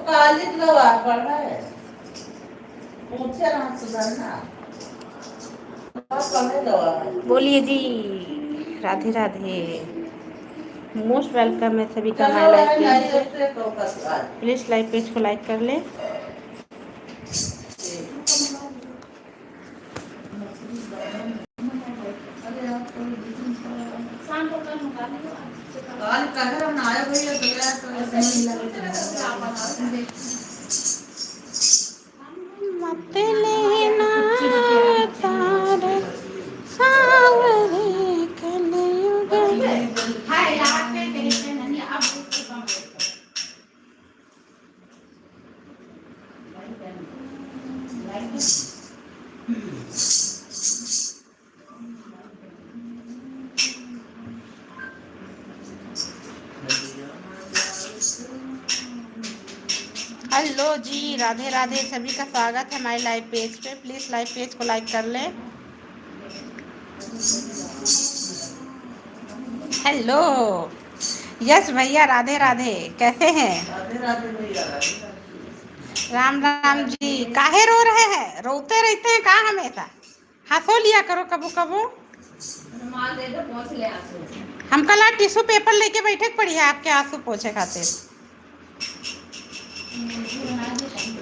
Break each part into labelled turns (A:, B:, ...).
A: काली दवा पड़ रहा है, पूछे ना सुधरना। बोलिए जी, राधे राधे, मोस्ट वेलकम है सभी का हमारे लाइव पेज पे। प्लीज लाइव पेज को लाइक कर ले। मत लेना तार सावरे कलयुग में। हेलो जी, राधे राधे, सभी का स्वागत है हमारे लाइव पेज पे। प्लीज लाइव पेज को लाइक कर ले। हेलो यस भैया, राधे राधे, कैसे हैं? राधे राधे भैया, राम राम जी। काहे रो रहे हैं? रोते रहते हैं कहाँ हमेशा? हंसो लिया करो कबू कबू। हम कल टिश्यू पेपर लेके बैठे पड़ी है आपके आंसू पोछे खातिर।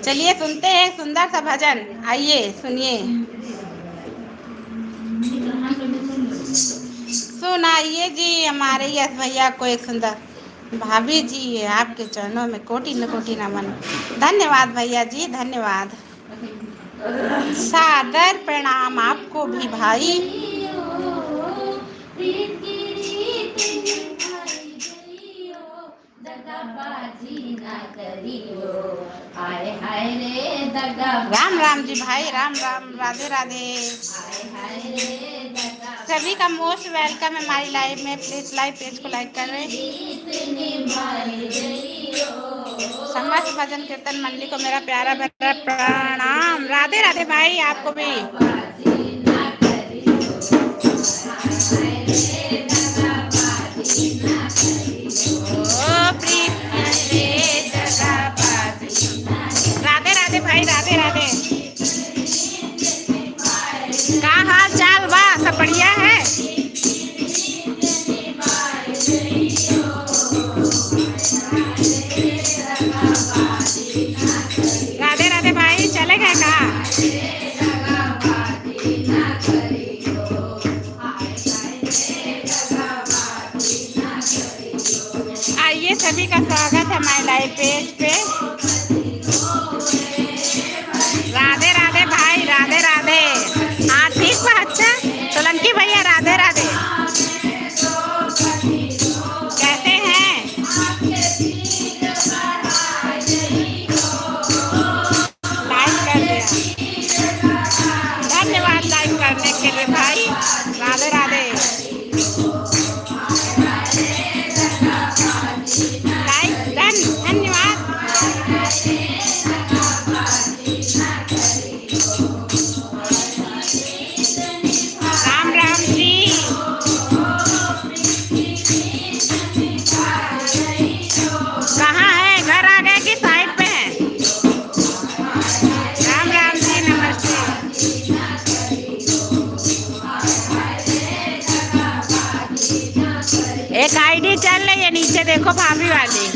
A: चलिए सुनते हैं सुंदर सा भजन, आइए सुनिए। सुनाइए जी हमारे यश भैया को एक सुंदर। भाभी जी आपके चरणों में कोटि न कोटि नमन। धन्यवाद भैया जी, धन्यवाद। सादर प्रणाम आपको भी भाई। राम राम जी भाई, राम राम, राधे राधे। सभी का मोस्ट वेलकम है हमारी लाइव में। प्लीज लाइव पेज को लाइक कर रहे। समस्त भजन कीर्तन मंडली को मेरा प्यारा प्यारा प्रणाम। राधे राधे भाई, आपको भी। राधे राधे भाई, राधे राधे। का हाल चाल बा? सब बढ़िया है? राधे राधे भाई, चले गए का? आइए, सभी का स्वागत है हमारे लाइव पेज पे। राधे राधे भाई, राधे राधे। हाँ ठीक बा। अच्छा सोलंकी भैया, राधे राधे, कैसे हैं? लाइक कर दिया, धन्यवाद लाइक करने के लिए भाई। राधे राधे, लाइक डन, धन्यवाद। राम राम जी। कहाँ है? घर आ गए कि साइड पे हैं? राम राम जी, नमस्ते। एक आईडी चल रही है नीचे, देखो भाभी वाली।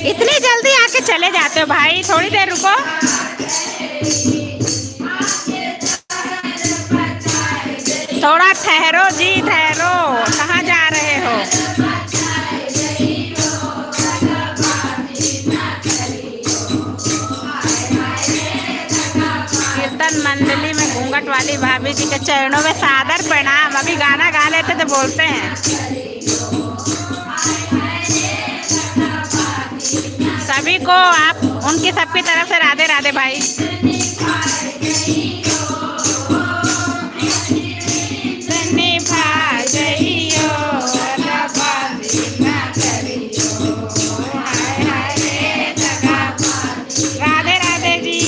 A: इतनी जल्दी आके चले जाते हो भाई, थोड़ी देर रुको। थोड़ा ठहरो जी, ठहरो। कहाँ जा रहे हो? कीर्तन मंडली में घूंघट वाली भाभी जी के चरणों में सादर प्रणाम। अभी गाना गा लेते तो बोलते हैं। सभी को आप उनकी सबकी तरफ से राधे राधे भाई। राधे राधे जी।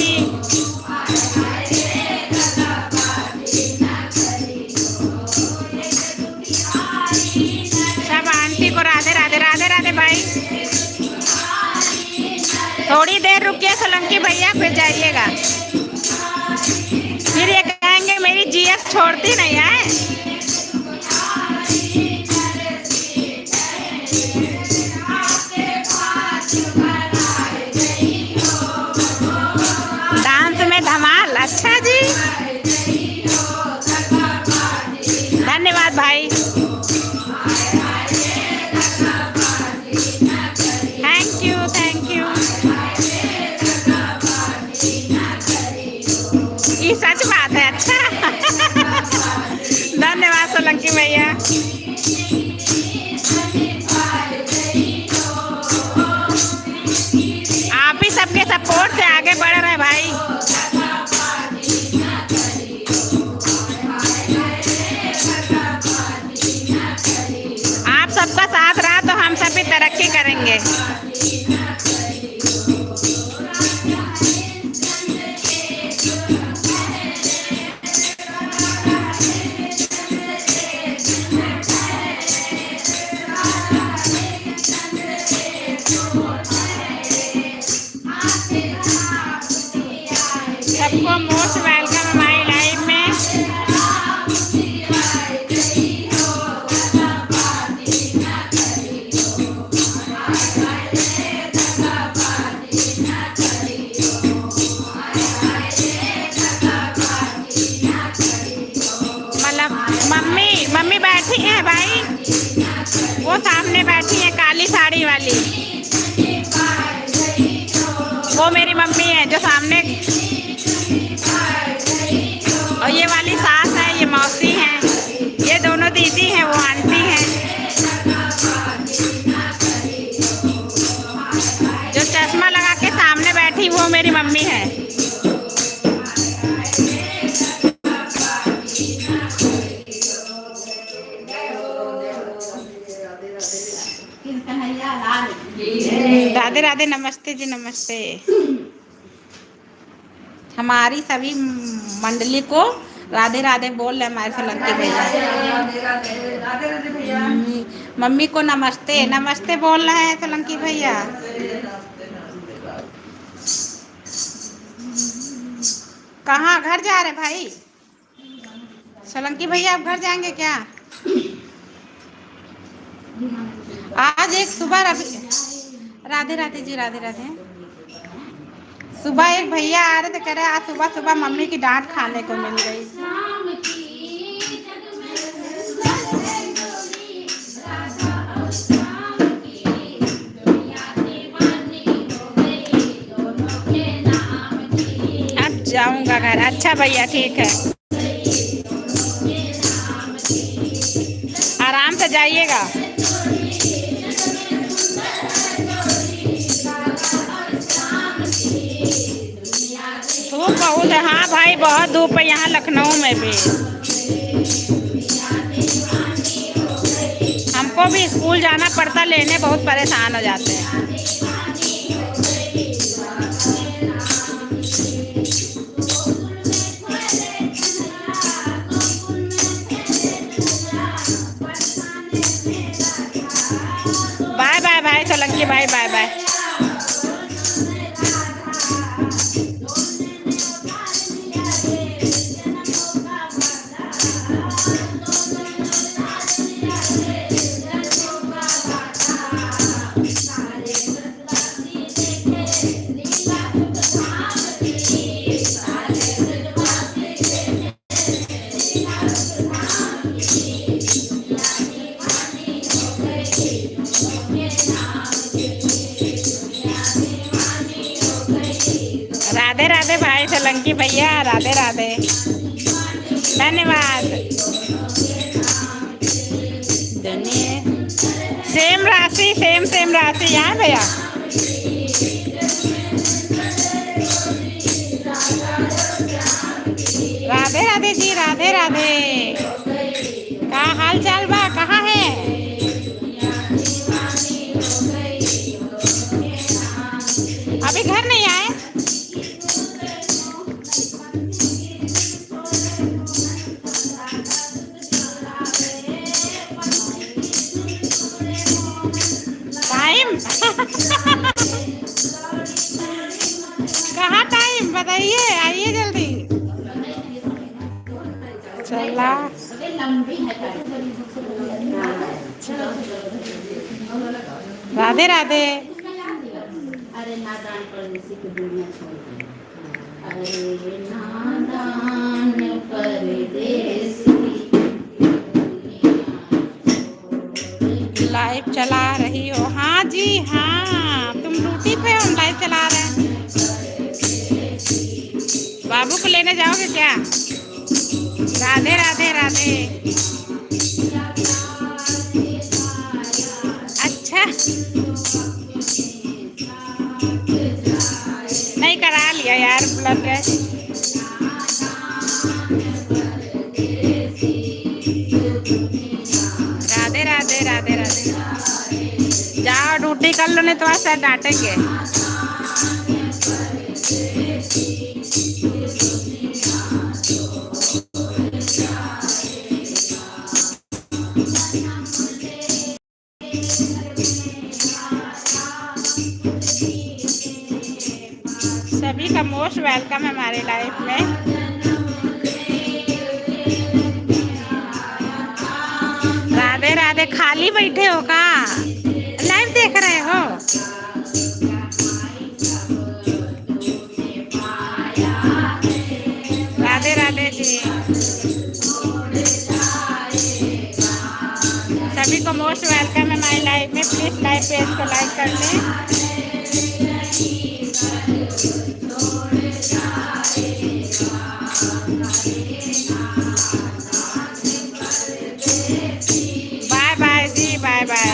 A: ये सच बात है। अच्छा धन्यवाद सोलंकी भैया। आप ही सबके सपोर्ट से आगे बढ़ रहे हैं भाई। आप सबका साथ रहा तो हम सब भी तरक्की करेंगे। सबको मोस्ट वेलकम हमारी लाइफ में। मतलब मम्मी बैठी हैं भाई, वो सामने बैठी है काली साड़ी वाली, वो मेरी मम्मी है जो सामने। और ये वाली सास है, ये मौसी हैं, ये दोनों दीदी हैं, वो आंटी हैं। जो चश्मा लगा के सामने बैठी वो मेरी मम्मी है। राधे राधे, नमस्ते जी, नमस्ते। हमारी सभी मंडली को राधे राधे बोल रहे हमारे सोलंकी भैया। मम्मी को नमस्ते नमस्ते बोल रहे हैं सोलंकी भैया। कहाँ घर जा रहे भाई सोलंकी भैया? आप घर जाएंगे क्या? आज एक सुबह राधे राधे जी, राधे राधे। सुबह एक भैया आ रहे थे, कह रहे आज सुबह सुबह मम्मी की डांट खाने को मिल गई। अब जाऊंगा घर। अच्छा भैया ठीक है, आराम से जाइएगा। धूप बहुत है। हाँ भाई बहुत धूप है यहाँ लखनऊ में भी। हमको भी स्कूल जाना पड़ता, लेने बहुत परेशान हो जाते हैं। बाय बाय भाई सोलंकी भाई, बाय बाय। राधे राधे भाई सोलंकी भैया, राधे राधे, धन्यवाद। सेम राशि, सेम राशि यहाँ भैया। राधे राधे जी, राधे राधे। क्या हाल चाल बा? कहाँ है? अभी घर नहीं आए? टाइम कहाँ टाइम बताइए, आइए जल्दी। चला राधे राधे।
B: अरे नादान परदेसी की दुनिया छोड़, अरे नादान परदेसी
A: लाइव चला रही हो? हाँ जी हाँ, तुम ड्यूटी पे हो, हम लाइव चला रहे हैं। बाबू को लेने जाओगे क्या? राधे राधे राधे। अच्छा, नहीं करा लिया यार ब्लड टेस्ट। राधे राधे राधे राधे। जाओ ड्यूटी कर लो, नहीं तो आज शायद डांटेंगे। सभी का मोस्ट वेलकम है हमारे लाइफ में। राधे राधे। खाली बैठे हो का? लाइव देख रहे हो? राधे राधे जी। सभी को मोस्ट वेलकम है हमारी लाइफ में। प्लीज लाइव पेज को लाइक कर लें। बाय बाय जी, बाय बाय।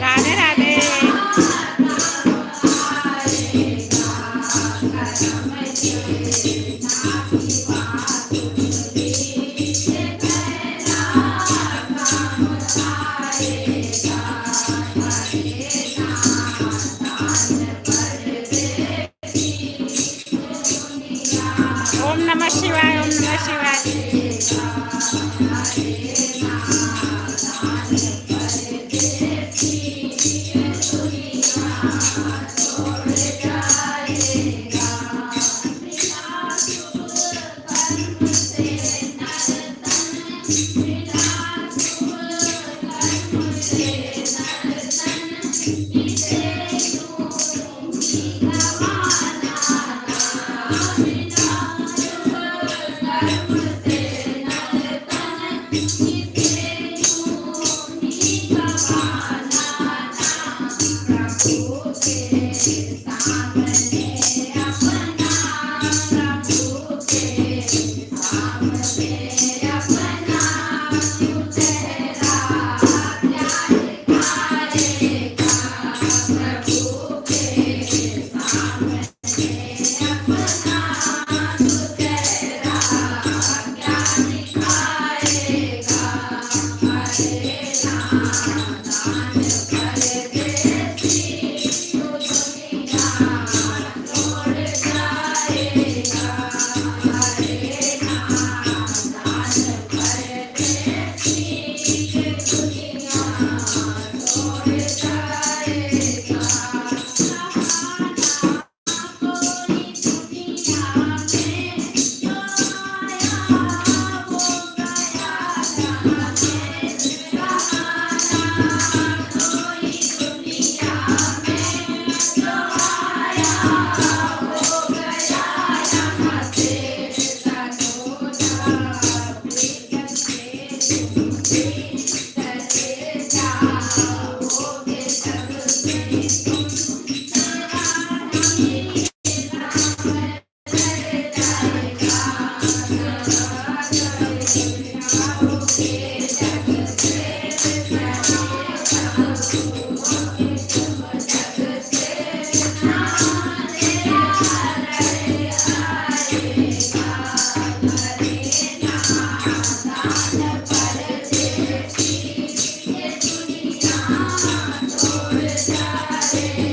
A: राधे राधे। ओम नमः शिवाय, ओम नमः शिवाय।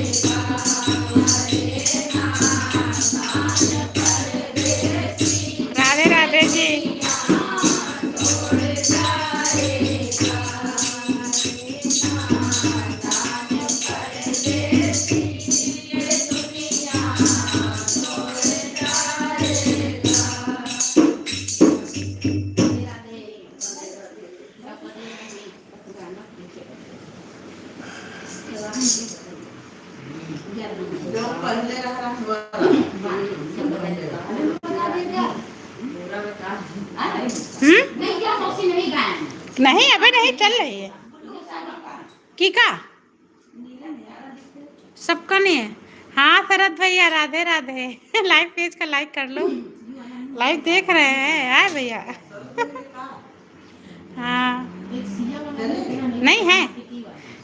B: Thank you. जो पहले रहा
A: नहीं अबे नहीं चल रही है की का सबका नहीं है। हाँ शरद भैया राधे राधे। लाइव पेज का लाइक कर लो, लाइव देख रहे हैं यार भैया। हाँ नहीं है,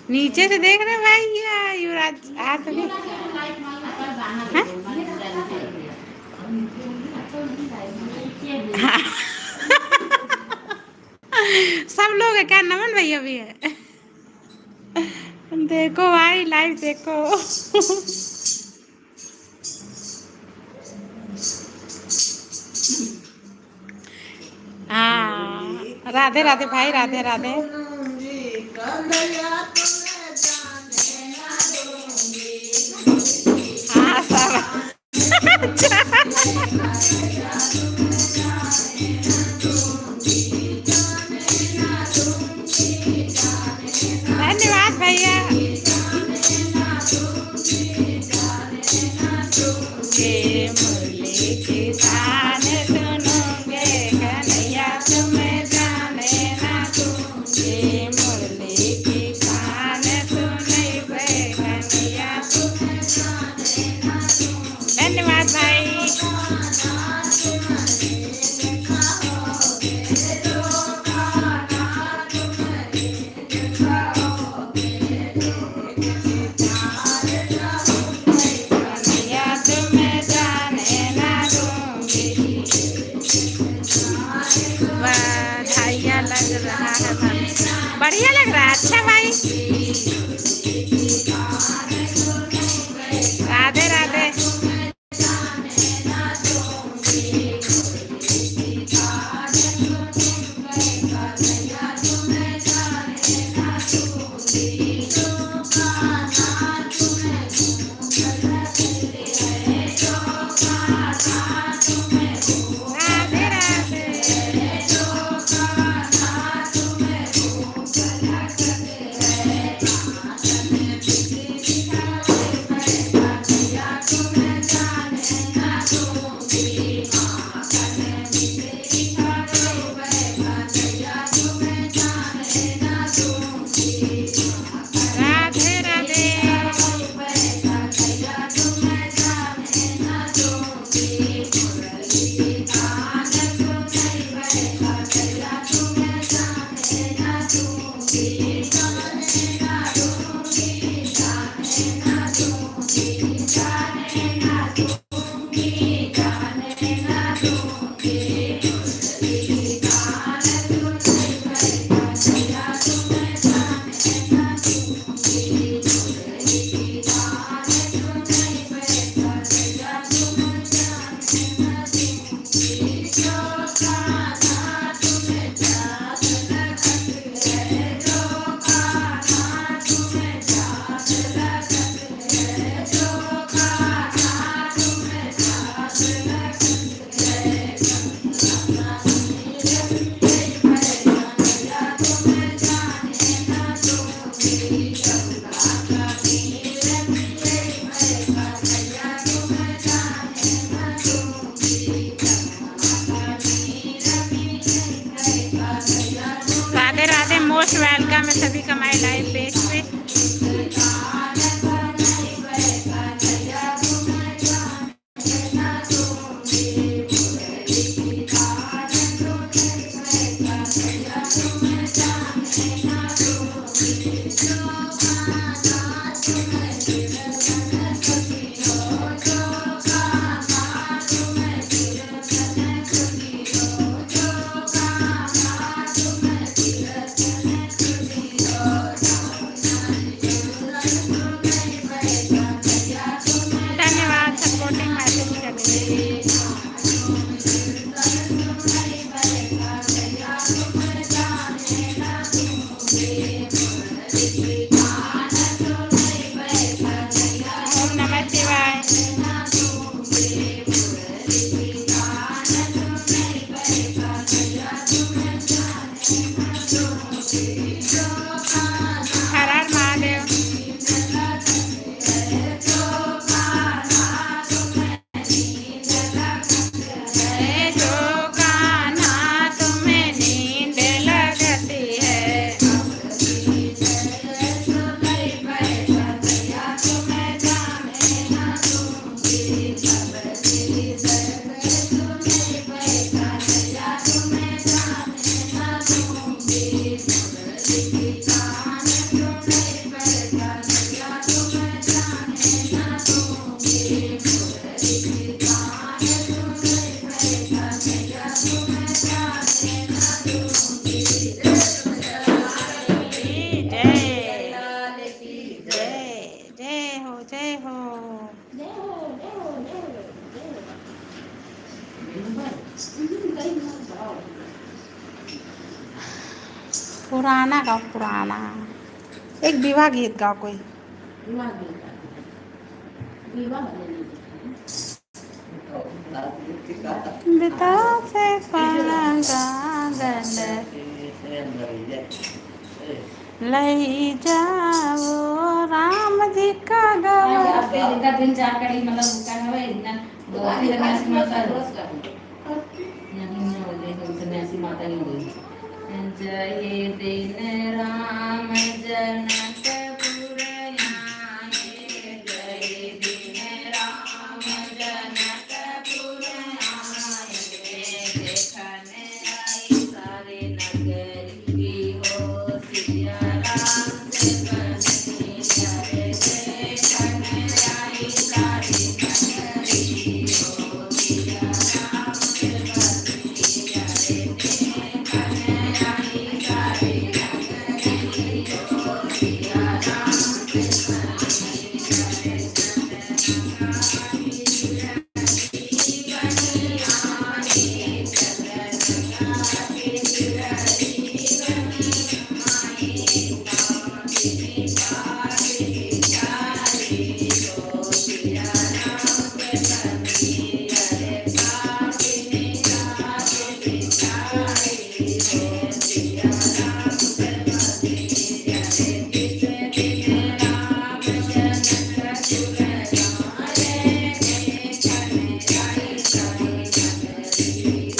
A: नीचे से देख रहे भैया युवराज आ तो नहीं। हाँ? सब लोग है क्या? नमन भैया भी है। देखो भाई लाइव देखो। हाँ राधे राधे भाई, राधे राधे। हाँ सब धन्यवाद भैया। ये मुरली की तान सुनोगे कन्हैया तुम्हें जाने ना दूंगी। मुरली की तान सुनोगे कन्हैया तुम्हें जाने ना दूंगी। धन्यवाद भाई। बढ़िया लग रहा है भाई, बढ़िया लग रहा है। अच्छा भाई राधे राधे। राधे राधे, मोस्ट वेलकम है सभी का हमारे लाइव पेज पे। धन्यवाद सपोर्टिंग मैसेज करने के लिए। जय हो। पुराना गाओ, पुराना एक विवाह गीत गाओ कोई। बिता से पागल लई जाओ राम जी का गवा।
B: तीन चार कड़ी मतलब क्या है दो सन्यासी माता सन्यासी माता नहीं हुई। जय दिन राम जनकपुर आए, जय दिन राम जनकपुर आए, देखन आई सारे नगरी हो सिया राम से बनी, अरे देखन आई सारी नगरी हो सिया राम से बनी, अरे देखन आई सारी नगरी हो सिया राम से बनी, अरे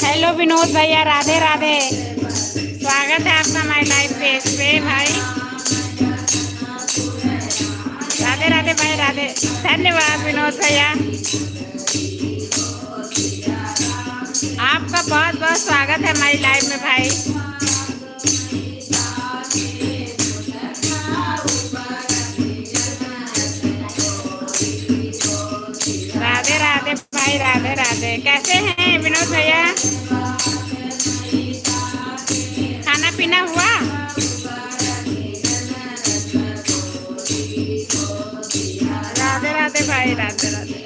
A: हेलो विनोद भैया, राधे राधे। स्वागत है आपका माय लाइफ पेज पे भाई। राधे राधे भाई, राधे। धन्यवाद विनोद भैया, आपका बहुत बहुत स्वागत है माय लाइफ में भाई। राधे राधे भाई, राधे राधे। कैसे हैं विनोद भैया? खाना पीना हुआ? राधे राधे भाई, राधे राधे।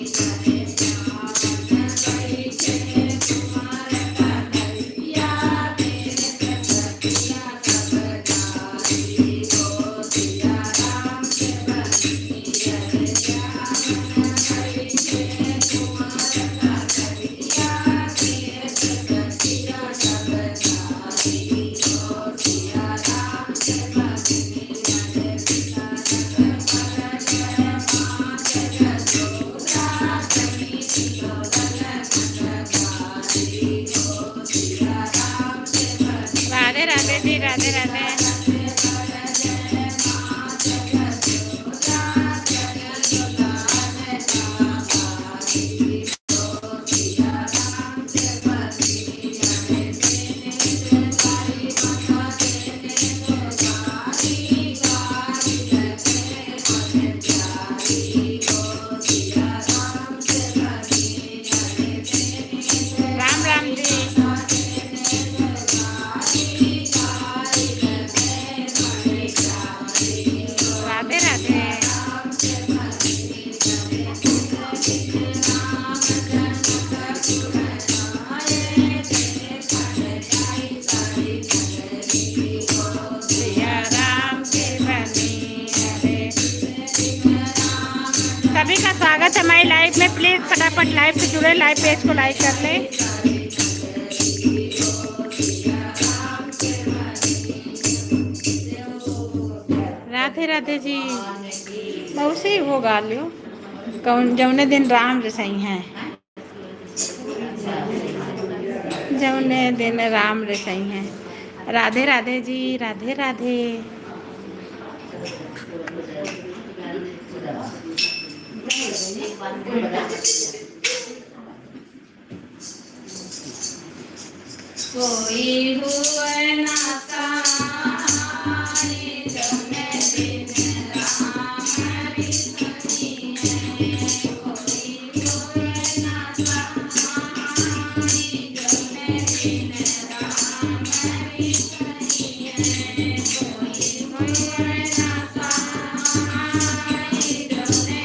A: राधे राधे जी, राधे राधे। राम राम जी। राधे राधे। सिया राम की बनी, अरे। सभी का स्वागत है हमारी लाइव में। प्लीज फटाफट लाइव से जुड़े, लाइव पेज को लाइक कर लें। राधे राधे जी। मौसी वो गा लियो, कौन जौने दिन राम रसई हैं, जौने दिन राम रसई हैं। राधे राधे जी, राधे राधे।
B: कोई हुए ना तारी, जौने दिन राम रसई है, कोई हुए ना तारी, जौने दिन राम रसई है, कोई हुए ना तारी, जौने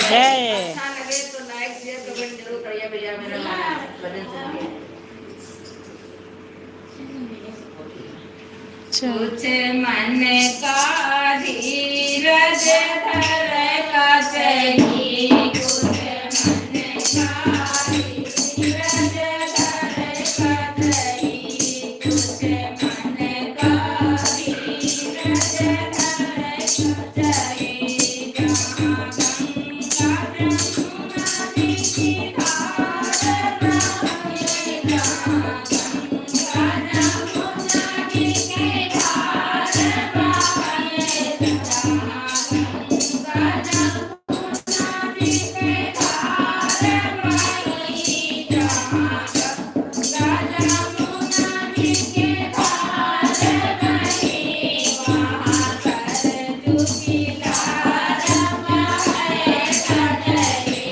A: जय।
B: अच्छा लगे तो लाइक शेयर कमेंट जरूर करिए भैया, मेरा गाना भजन सुनिए। कुछ मन का धीरज धर का चली, कुछ मन का धीरज धर का चली, कुछ मन का धीरज धर का चली। जहाँ गंगा जमुना की धार बहे, जहाँ गंगा जमुना की धार बहे, जहाँ गंगा जमुना की धार बहे, जहाँ गंगा जमुना की धार बहे, वहाँ सरजू की धार बहे कजली,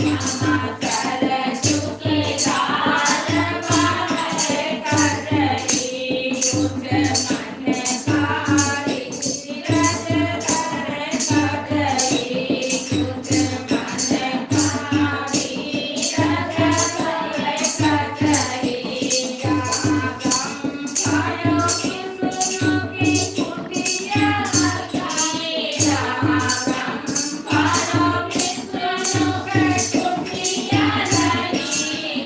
B: वहाँ सरजू की धार बहे कजली। कुछ मन का धीरज धर कजली, कुछ मन का धीरज धर कजली। जहाँ गम पायो विष्णु की कुटिया लगाई, जहाँ गम पायो विष्णु की कुटिया लगाई,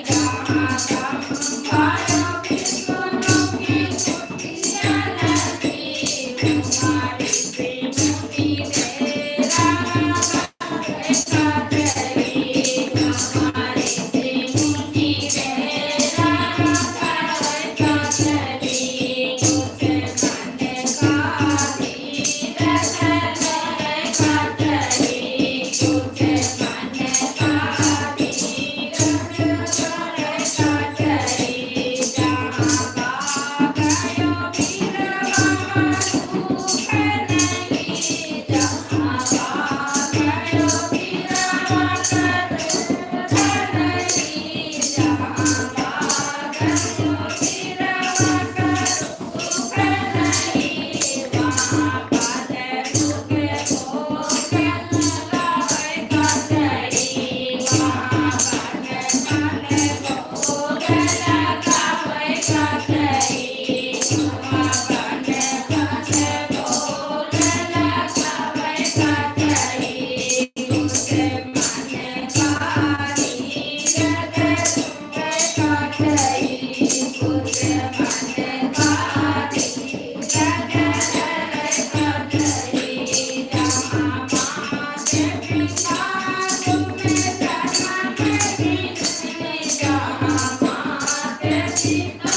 B: जहाँ गम पायो विष्णु की कुटिया लगाई, तुम्हारी श्रीमुखी तेरा कजली, तुम्हारी श्रीमुखी तेरा कजली। कुछ मन का धीरज धर कजली, कुछ मन का धीरज धर कजली। जहाँ गयो वीरवा दुख नहीं, जहाँ गयो वीरवा दुख नहीं, जहाँ गयो वीरवा दुख नहीं, वहाँ पद दुख भोग लगाए कजली, वहाँ पद भोग लगाए कजली, वहाँ पद भोग लगाए कजली। कुछ मन का धीरज धर कजली, कुछ मन का धीरज धर कजली। जहाँ मात पिता तुम्हें जन्म दीने, जहाँ मात पिता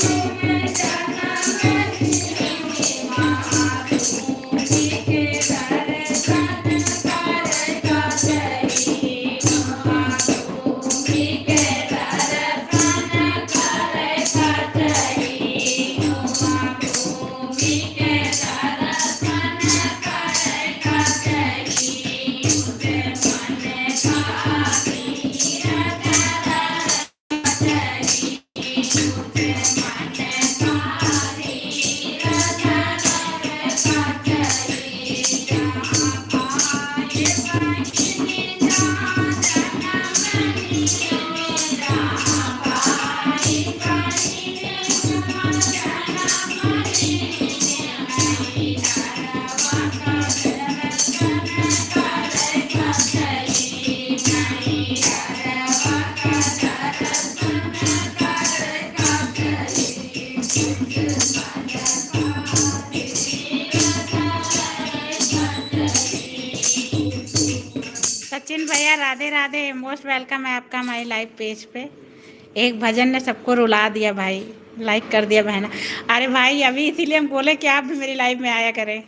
B: तुम्हें जन्म दीने, वहाँ भूमि के दर्शन कर कजली, वहाँ भूमि के दर्शन कर कजली, वहाँ भूमि के दर्शन कर कजली। कुछ मन का धीरज धर कजली, कुछ मन का धीरज धर कजली। जहाँ पाए बहिनी जहाँ जन्म दीने, जहाँ पाए बहिनी जहाँ जन्म दीने, हरि नरवा का दर्शन कर कजली, हरि नरवा का दर्शन कर कजली। कुछ मन का धीरज धर कजली।
A: सचिन भैया राधे राधे, मोस्ट वेलकम है आपका हमारे लाइव पेज पे। एक भजन ने सबको रुला दिया भाई, लाइक कर दिया बहना। अरे भाई अभी इसीलिए हम बोले कि आप भी मेरी लाइव में आया करें,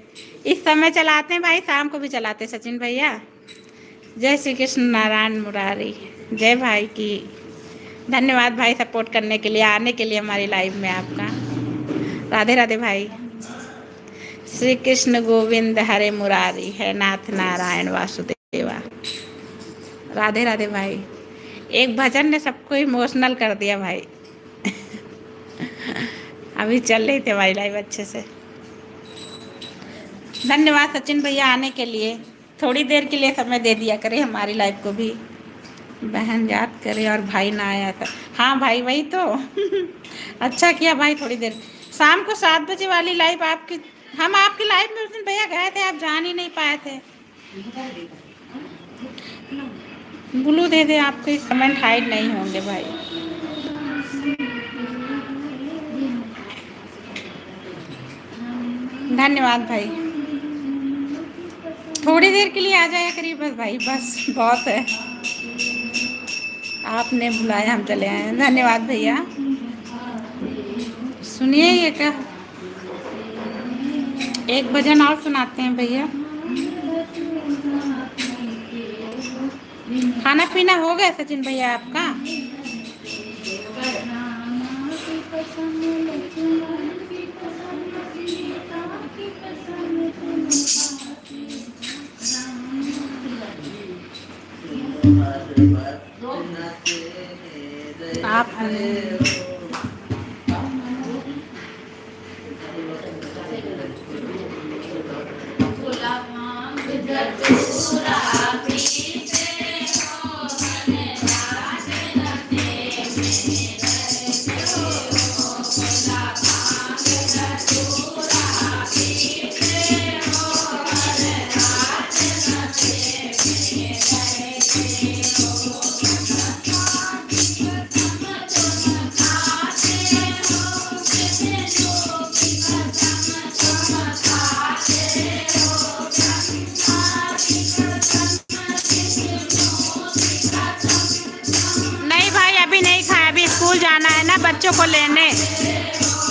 A: इस समय चलाते हैं भाई, शाम को भी चलाते सचिन भैया। जय श्री कृष्ण नारायण मुरारी, जय भाई की। धन्यवाद भाई सपोर्ट करने के लिए, आने के लिए हमारी लाइव में आपका। राधे राधे भाई। श्री कृष्ण गोविंद हरे मुरारी, है नाथ नारायण वासुदेवा। राधे राधे भाई। एक भजन ने सबको इमोशनल कर दिया भाई। अभी चल रही थी हमारी लाइव अच्छे से। धन्यवाद सचिन भैया आने के लिए। थोड़ी देर के लिए समय दे दिया करें हमारी लाइव को भी। बहन याद करे और भाई ना आया था। हाँ भाई वही तो। अच्छा किया भाई, थोड़ी देर शाम को 7 बजे वाली लाइव आपकी, हम आपकी लाइव में उस दिन भैया गए थे, आप जान ही नहीं पाए थे। ब्लू दे दे, आपके कमेंट हाइड नहीं होंगे भाई। धन्यवाद भाई। थोड़ी देर के लिए आ जाया करिए बस भाई, बस बहुत है। आपने बुलाया हम चले आए। धन्यवाद भैया। सुनिए ये क्या, एक भजन और सुनाते हैं भैया। खाना पीना हो गया सचिन भैया आपका? आप जाना है ना बच्चों को लेने,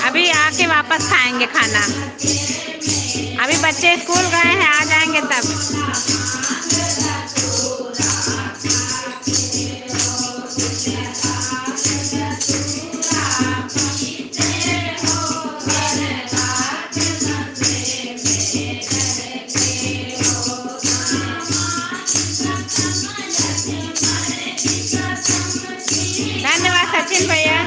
A: अभी आके वापस खाएंगे खाना। अभी बच्चे स्कूल गए हैं, आ जाएंगे तब। धन्यवाद सचिन भैया।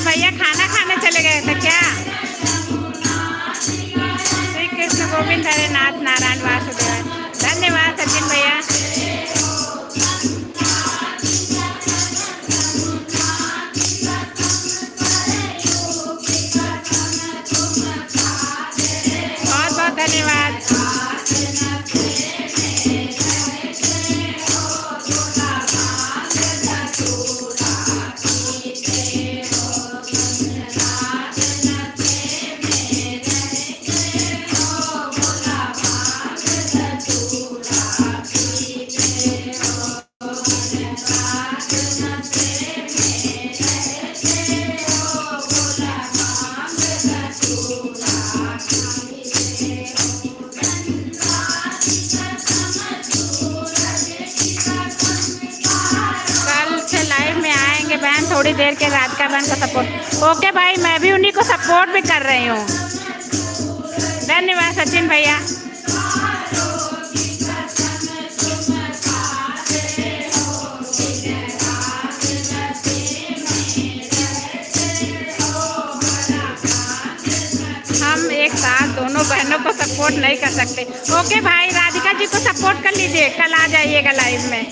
A: भैया खाना खाने चले गए थे क्या? श्री कृष्ण गोविंद हरे नाथ नारायण वासुदेव। धन्यवाद सचिन भैया। बहुत बहुत धन्यवाद। बहन थोड़ी देर के राधिका बहन को सपोर्ट। ओके भाई, मैं भी उन्हीं को सपोर्ट भी कर रही हूँ। धन्यवाद सचिन भैया। हम एक साथ दोनों बहनों वालों को सपोर्ट नहीं कर सकते। ओके भाई, राधिका जी को सपोर्ट कर लीजिए, कल आ जाइएगा लाइव में।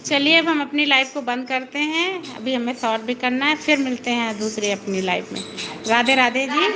A: चलिए अब हम अपनी लाइव को बंद करते हैं, अभी हमें सॉल्व भी करना है, फिर मिलते हैं दूसरी अपनी लाइव में। राधे राधे जी।